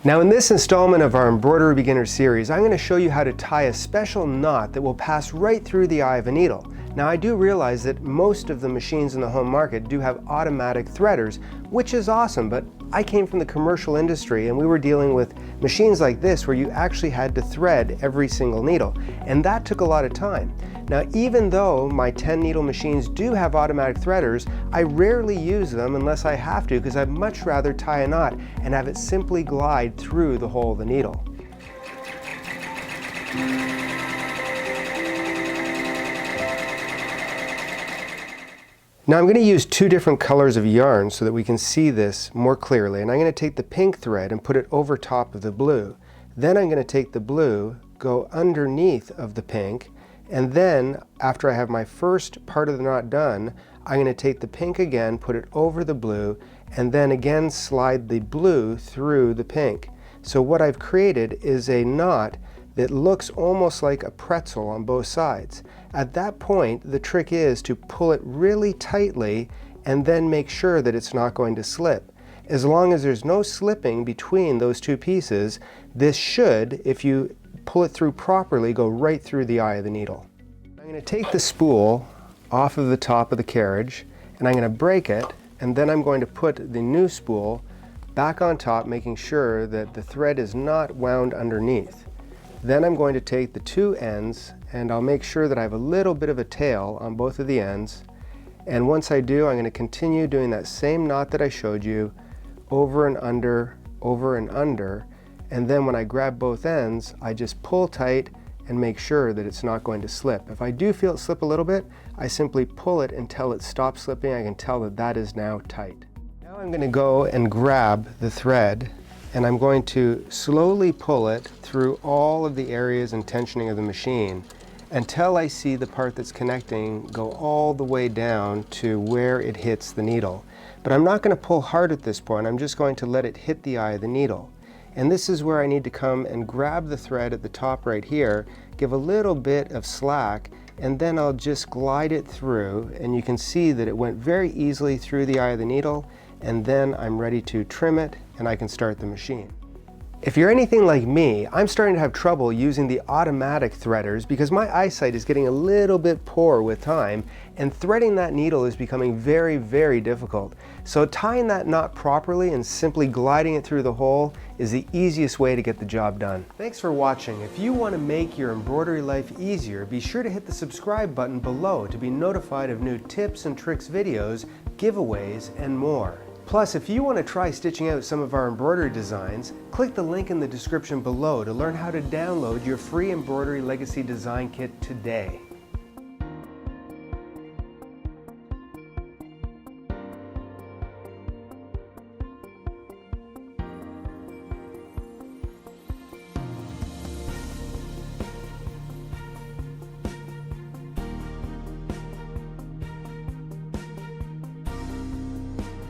Now in this installment of our Embroidery Beginner series, I'm going to show you how to tie a special knot that will pass right through the eye of a needle. Now I do realize that most of the machines in the home market do have automatic threaders, which is awesome, but I came from the commercial industry and we were dealing with machines like this where you actually had to thread every single needle, and that took a lot of time. Now even though my 10 needle machines do have automatic threaders, I rarely use them unless I have to, because I'd much rather tie a knot and have it simply glide through the hole of the needle. Now I'm going to use two different colors of yarn so that we can see this more clearly, and I'm going to take the pink thread and put it over top of the blue. Then I'm going to take the blue, go underneath of the pink, and then after I have my first part of the knot done, I'm going to take the pink again, put it over the blue, and then again slide the blue through the pink. So what I've created is a knot that looks almost like a pretzel on both sides. At that point, the trick is to pull it really tightly and then make sure that it's not going to slip. As long as there's no slipping between those two pieces, this should, if you pull it through properly, go right through the eye of the needle. I'm going to take the spool off of the top of the carriage and I'm going to break it, and then I'm going to put the new spool back on top, making sure that the thread is not wound underneath. Then I'm going to take the two ends and I'll make sure that I have a little bit of a tail on both of the ends. And once I do, I'm going to continue doing that same knot that I showed you, over and under, over and under. And then when I grab both ends, I just pull tight and make sure that it's not going to slip. If I do feel it slip a little bit, I simply pull it until it stops slipping. I can tell that that is now tight. Now I'm going to go and grab the thread, and I'm going to slowly pull it through all of the areas and tensioning of the machine until I see the part that's connecting go all the way down to where it hits the needle. But I'm not going to pull hard at this point. I'm just going to let it hit the eye of the needle. And this is where I need to come and grab the thread at the top right here, give a little bit of slack, and then I'll just glide it through, and you can see that it went very easily through the eye of the needle, and then I'm ready to trim it and I can start the machine. If you're anything like me, I'm starting to have trouble using the automatic threaders because my eyesight is getting a little bit poor with time, and threading that needle is becoming very, very difficult. So tying that knot properly and simply gliding it through the hole is the easiest way to get the job done. Thanks for watching. If you want to make your embroidery life easier, be sure to hit the subscribe button below to be notified of new tips and tricks videos, giveaways, and more. Plus, if you want to try stitching out some of our embroidery designs, click the link in the description below to learn how to download your free Embroidery Legacy design kit today.